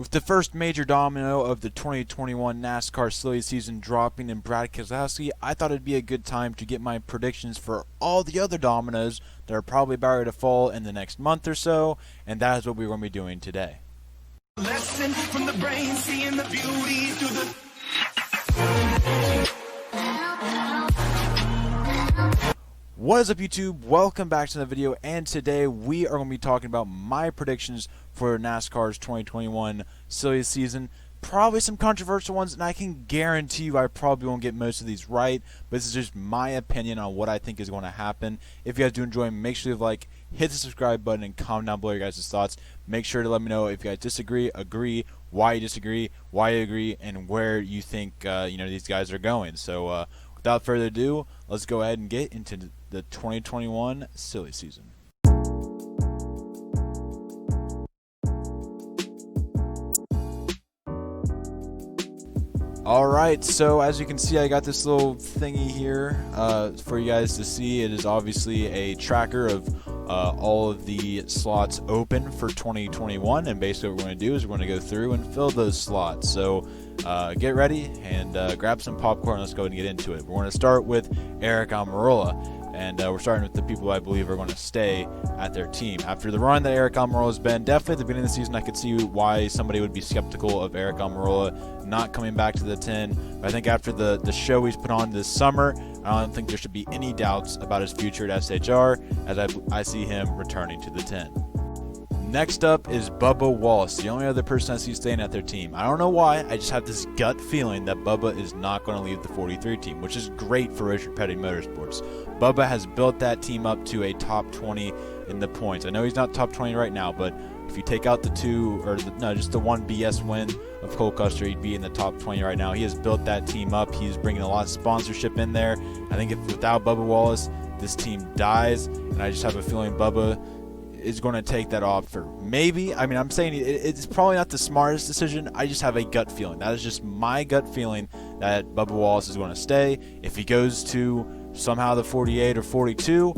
With the first major domino of the 2021 NASCAR silly season dropping in Brad Keselowski, I thought it'd be a good time to get my predictions for all the other dominoes that are probably about to fall in the next month or so, and that is what we're going to be doing today. Lesson from the brain, seeing the beauty through the... What is up, YouTube? Welcome back to the video, and today we are going to be talking about my predictions for NASCAR's 2021 silly season. Probably some controversial ones, and I can guarantee you I probably won't get most of these right, but this is just my opinion on what I think is going to happen. If you guys do enjoy, make sure to like, hit the subscribe button, and comment down below your guys' thoughts. Make sure to let me know if you guys disagree, agree, why you disagree, why you agree, and where you think these guys are going. So without further ado, let's go ahead and get into the 2021 silly season. Alright, so as you can see, I got this little thingy here for you guys to see. It is obviously a tracker of all of the slots open for 2021, and basically what we're going to do is we're going to go through and fill those slots. So get ready and grab some popcorn. Let's go ahead and get into it. We're going to start with Aric Almirola. And we're starting with the people I believe are going to stay at their team. After the run that Aric Almirola has been, definitely at the beginning of the season, I could see why somebody would be skeptical of Aric Almirola not coming back to the 10. But I think after the show he's put on this summer, I don't think there should be any doubts about his future at SHR, as I see him returning to the 10. Next up is Bubba Wallace, the only other person I see staying at their team. I don't know why, I just have this gut feeling that Bubba is not going to leave the 43 team, which is great for Richard Petty Motorsports. Bubba has built that team up to a top 20 in the points. I know he's not top 20 right now, but if you take out the just the one BS win of Cole Custer, he'd be in the top 20 right now. He has built that team up. He's bringing a lot of sponsorship in there. I think without Bubba Wallace, this team dies, and I just have a feeling Bubba is going to take that off for maybe. I mean, I'm saying it's probably not the smartest decision. I just have a gut feeling. That is just my gut feeling that Bubba Wallace is going to stay. If he goes to somehow the 48 or 42,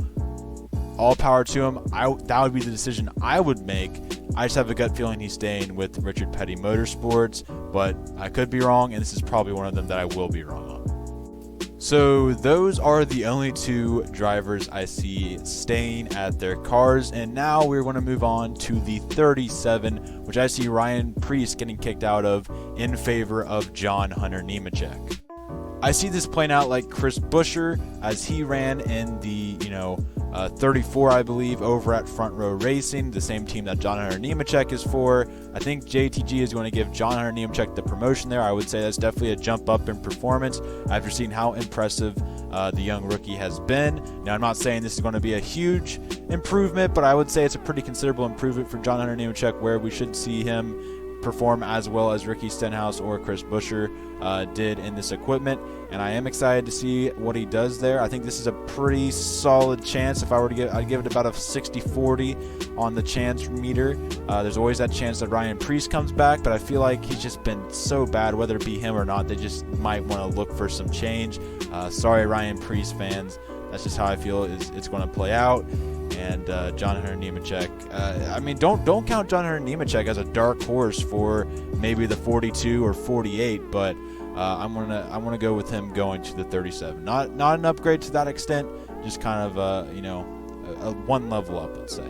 all power to him. That would be the decision I would make. I just have a gut feeling he's staying with Richard Petty Motorsports, but I could be wrong, and this is probably one of them that I will be wrong on. So those are the only two drivers I see staying at their cars, and now we're going to move on to the 37, which I see Ryan Preece getting kicked out of in favor of John Hunter Nemechek. I see this playing out like Chris Buescher, as he ran in the 34, I believe, over at Front Row Racing, the same team that John Hunter Nemechek is for. I think JTG is going to give John Hunter Nemechek the promotion there. I would say that's definitely a jump up in performance after seeing how impressive the young rookie has been. Now, I'm not saying this is going to be a huge improvement, but I would say it's a pretty considerable improvement for John Hunter Nemechek, where we should see him perform as well as Ricky Stenhouse or Chris Buescher did in this equipment, and I am excited to see what he does there. I think this is a pretty solid chance. If I were to give, I'd give it about a 60-40 on the chance meter. There's always that chance that Ryan Preece comes back, but I feel like he's just been so bad, whether it be him or not, they just might want to look for some change. Sorry, Ryan Preece fans. That's just how I feel it's going to play out. And John Hunter Nemechek, I mean, don't count John Hunter Nemechek as a dark horse for maybe the 42 or 48, but I'm gonna go with him going to the 37. Not an upgrade to that extent, just kind of a one level up, let's say.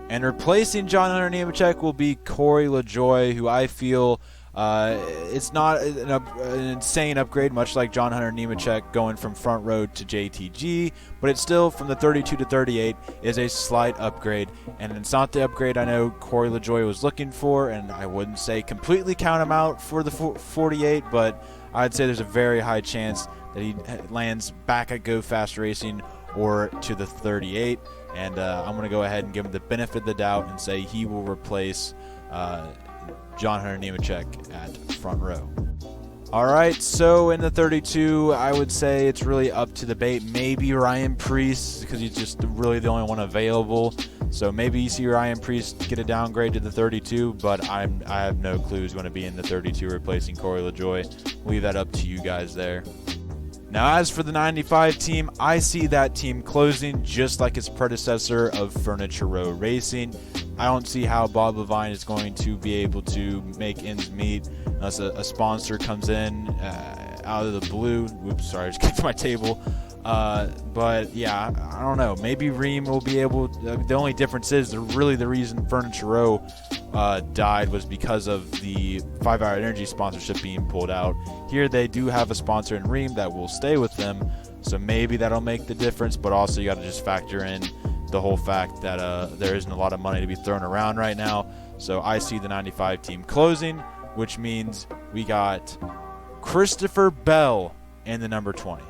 And replacing John Hunter Nemechek will be Corey LaJoie, who I feel it's not an insane upgrade, much like John Hunter Nemechek going from Front Row to JTG, but it's still from the 32 to 38 is a slight upgrade, and it's not the upgrade I know Corey LaJoie was looking for, and I wouldn't say completely count him out for the 48, but I'd say there's a very high chance that he lands back at Go Fast Racing or to the 38, and I'm going to go ahead and give him the benefit of the doubt and say he will replace John Hunter Nemechek at Front Row. Alright, so in the 32, I would say it's really up to debate. Maybe Ryan Preece, because he's just really the only one available. So maybe you see Ryan Preece get a downgrade to the 32, but I have no clue who's going to be in the 32 replacing Corey LaJoie. Leave that up to you guys there. Now, as for the 95 team, I see that team closing just like its predecessor of Furniture Row Racing. I don't see how Bob Levine is going to be able to make ends meet unless a sponsor comes in out of the blue. Whoops, sorry, I just kicked my table. But yeah, I don't know. Maybe Ream will be able. The only difference is really the reason Furniture Row died was because of the 5 Hour Energy sponsorship being pulled out. Here they do have a sponsor in Ream that will stay with them, so maybe that'll make the difference. But also you got to just factor in the whole fact that there isn't a lot of money to be thrown around right now. So I see the 95 team closing, which means we got Christopher Bell in the number 20.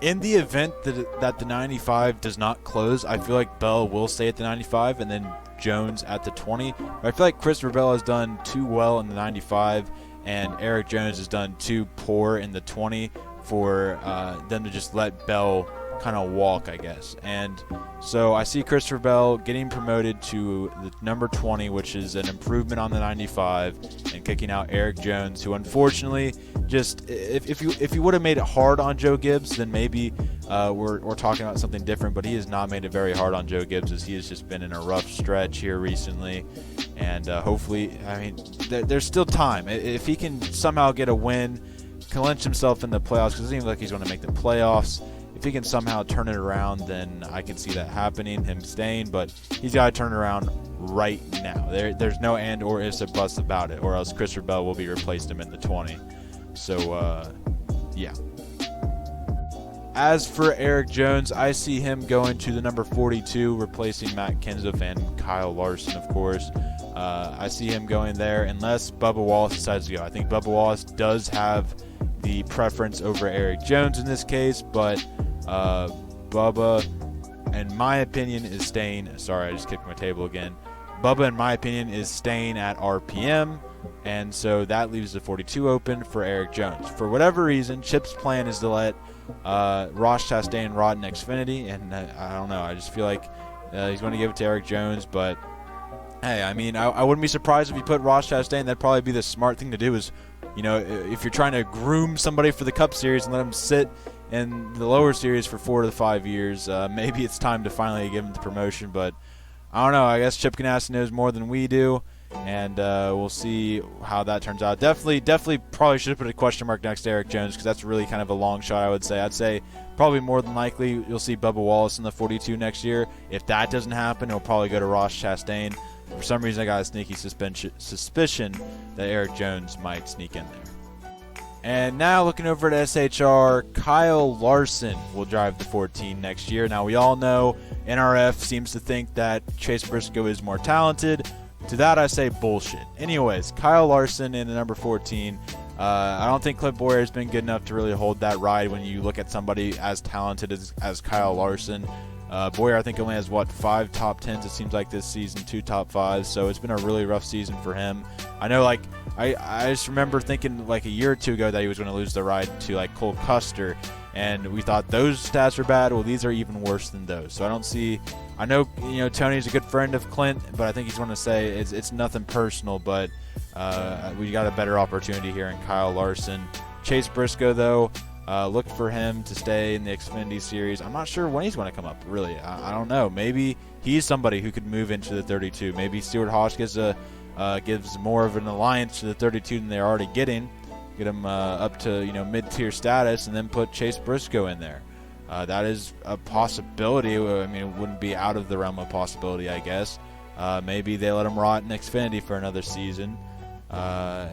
In the event that the 95 does not close, I feel like Bell will stay at the 95 and then Jones at the 20. But I feel like Christopher Bell has done too well in the 95 and Eric Jones has done too poor in the 20 for them to just let Bell kind of walk, I guess. And so I see Christopher Bell getting promoted to the number 20, which is an improvement on the 95, and kicking out Eric Jones, who unfortunately just, if you would have made it hard on Joe Gibbs, then maybe we're talking about something different. But he has not made it very hard on Joe Gibbs, as he has just been in a rough stretch here recently. And hopefully, I mean, there's still time. If he can somehow get a win, clinch himself in the playoffs, because it seems like he's going to make the playoffs. If he can somehow turn it around, then I can see that happening, him staying. But he's got to turn it around right now. There's no and or ifs or buts about it, or else Christopher Bell will be replaced him in the 20. So, yeah. As for Eric Jones, I see him going to the number 42, replacing Matt Kenseth and Kyle Larson, of course. I see him going there unless Bubba Wallace decides to go. I think Bubba Wallace does have the preference over Eric Jones in this case, but Bubba, in my opinion, is staying. Sorry, I just kicked my table again. Bubba, in my opinion, is staying at RPM, and so that leaves the 42 open for Eric Jones. For whatever reason, Chip's plan is to let Ross Chastain ride in Xfinity, and I don't know. I just feel like he's going to give it to Eric Jones, but hey, I mean, I wouldn't be surprised if you put Ross Chastain. That'd probably be the smart thing to do is, you know, if you're trying to groom somebody for the Cup Series and let them sit in the lower series for 4 to 5 years, maybe it's time to finally give him the promotion. But I don't know. I guess Chip Ganassi knows more than we do, and we'll see how that turns out. Definitely probably should have put a question mark next to Eric Jones, because that's really kind of a long shot, I would say. I'd say probably more than likely you'll see Bubba Wallace in the 42 next year. If that doesn't happen, it'll probably go to Ross Chastain. For some reason, I got a sneaky suspicion that Eric Jones might sneak in there. And now looking over at SHR, Kyle Larson will drive the 14 next year. Now we all know NRF seems to think that Chase Briscoe is more talented. To that I say bullshit. Anyways, Kyle Larson in the number 14. I don't think Clint Boyer has been good enough to really hold that ride when you look at somebody as talented as Kyle Larson. Boyer, I think, only has, 5 top 10s, it seems like, this season, 2 top 5s, so it's been a really rough season for him. I know, like, I just remember thinking, like, a year or two ago that he was going to lose the ride to, like, Cole Custer, and we thought those stats were bad. Well, these are even worse than those. So I don't see – I know, you know, Tony's a good friend of Clint, but I think he's going to say it's nothing personal, but we got a better opportunity here in Kyle Larson. Chase Briscoe, though – look for him to stay in the Xfinity Series. I'm not sure when he's going to come up, really. I don't know. Maybe he's somebody who could move into the 32. Maybe Stewart Haas gives more of an alliance to the 32 than they're already getting. Get him up to, you know, mid-tier status, and then put Chase Briscoe in there. That is a possibility. I mean, it wouldn't be out of the realm of possibility, I guess. Maybe they let him rot in Xfinity for another season. I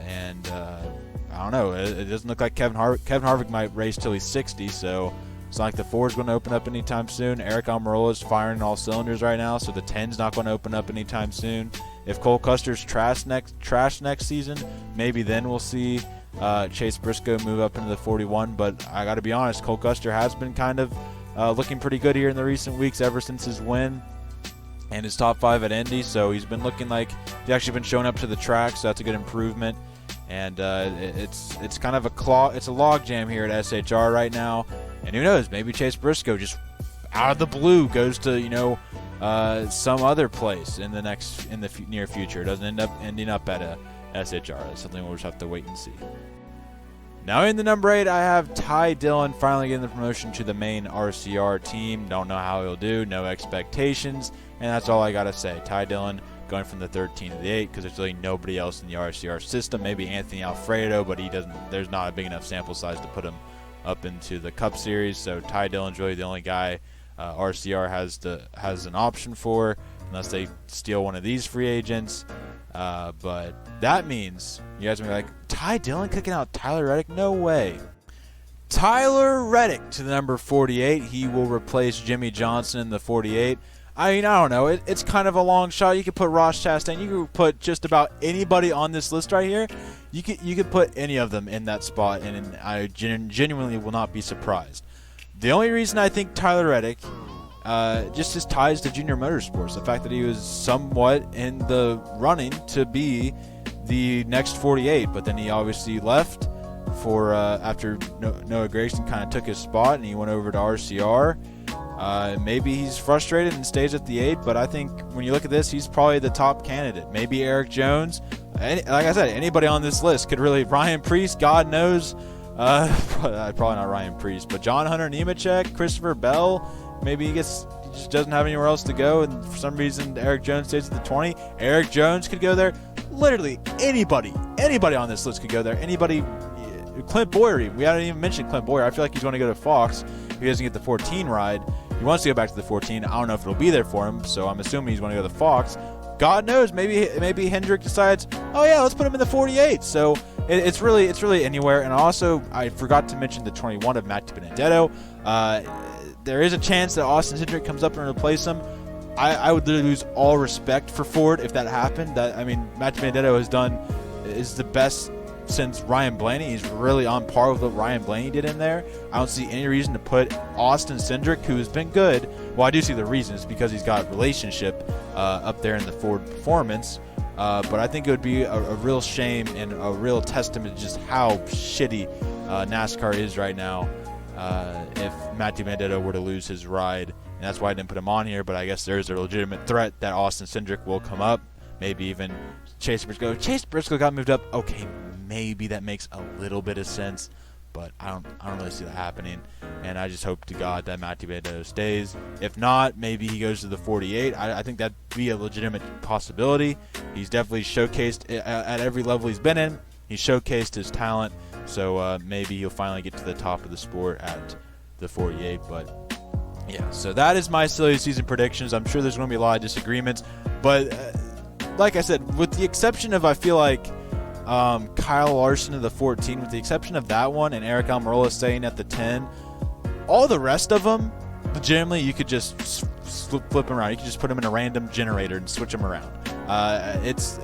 don't know. It doesn't look like Kevin Harvick might race till he's 60, so it's not like the 4 is going to open up anytime soon. Eric Amarilla is firing all cylinders right now, so the 10's not going to open up anytime soon. If Cole Custer's trash next season, maybe then we'll see Chase Briscoe move up into the 41. But I got to be honest, Cole Custer has been kind of looking pretty good here in the recent weeks ever since his win and his top 5 at Indy. So he's been looking like he's actually been showing up to the track, so that's a good improvement. And it's kind of it's a log jam here at SHR right now. And who knows, maybe Chase Briscoe just out of the blue goes to, you know, some other place in the near future. It doesn't end up ending up at a SHR. That's something we'll just have to wait and see. Now in the number 8, I have Dillon finally getting the promotion to the main RCR team. Don't know how he'll do, no expectations, and that's all I gotta say. Dillon going from the 13 to the 8 because there's really nobody else in the RCR system. Maybe Anthony Alfredo, but he doesn't. There's not a big enough sample size to put him up into the Cup Series. So Dillon's really the only guy RCR has an option for, unless they steal one of these free agents. But that means you guys are going to be like, Dillon kicking out Tyler Reddick? No way. Tyler Reddick to the number 48. He will replace Jimmy Johnson in the 48. I mean, I don't know. It's kind of a long shot. You could put Ross Chastain. You could put just about anybody on this list right here. You could put any of them in that spot, and I genuinely will not be surprised. The only reason I think Tyler Reddick, just his ties to Junior Motorsports, the fact that he was somewhat in the running to be the next 48, but then he obviously left for after Noah Gragson kind of took his spot, and he went over to RCR. Maybe he's frustrated and stays at the 8, but I think when you look at this, he's probably the top candidate. Maybe Eric Jones. Like I said, anybody on this list could really. Ryan Preece, God knows. Probably not Ryan Preece, but John Hunter Nemechek, Christopher Bell. Maybe he just doesn't have anywhere else to go, and for some reason Eric Jones stays at the 20. Eric Jones could go there. Literally anybody on this list could go there. Anybody. Clint Boyer, we haven't even mentioned Clint Boyer. I feel like he's going to go to Fox if he doesn't get the 14 ride. He wants to go back to the 14. I don't know if it'll be there for him, so I'm assuming he's going to go to Fox. God knows, maybe Hendrick decides, oh yeah, let's put him in the 48. So it's really anywhere. And also, I forgot to mention the 21 of Matt Benedetto. There is a chance that Austin Hendrick comes up and replaces him. I would literally lose all respect for Ford if that happened. Matt Benedetto is the best since Ryan Blaney. He's really on par with what Ryan Blaney did in there. I don't see any reason to put Austin Cindric, who has been good. Well, I do see the reason. It's because he's got a relationship up there in the Ford Performance. But I think it would be a real shame and a real testament to just how shitty NASCAR is right now if Matthew Benedetto were to lose his ride. And that's why I didn't put him on here, but I guess there's a legitimate threat that Austin Cindric will come up. Maybe even Chase Briscoe. Chase Briscoe got moved up. Okay, maybe that makes a little bit of sense, but I don't really see that happening. And I just hope to God that Matthew Benedetto stays. If not, maybe he goes to the 48. I think that'd be a legitimate possibility. He's definitely showcased at every level he's been in. He's showcased his talent, so maybe he'll finally get to the top of the sport at the 48. But yeah, so that is my silly season predictions. I'm sure there's going to be a lot of disagreements, but like I said, with the exception of, I feel like, Kyle Larson to the 14, with the exception of that one, and Eric Amarilla staying at the 10, all the rest of them, legitimately, you could just flip them around. You could just put them in a random generator and switch them around. It's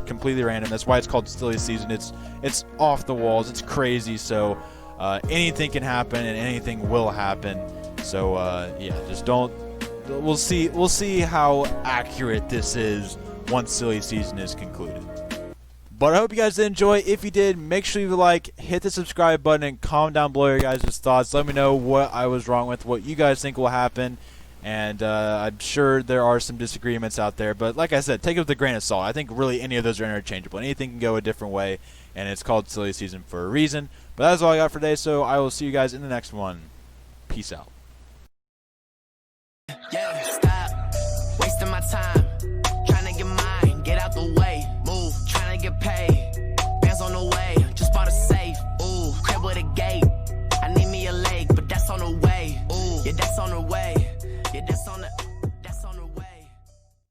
completely random. That's why it's called silly season. It's off the walls. It's crazy. So anything can happen and anything will happen. So yeah, just don't. We'll see how accurate this is once silly season is concluded. But I hope you guys did enjoy. If you did, make sure you like, hit the subscribe button, and comment down below your guys' thoughts. Let me know what I was wrong with, what you guys think will happen. And I'm sure there are some disagreements out there. But like I said, take it with a grain of salt. I think really any of those are interchangeable. Anything can go a different way, and it's called silly season for a reason. But that's all I got for today, so I will see you guys in the next one. Peace out. Yeah, stop wasting my time.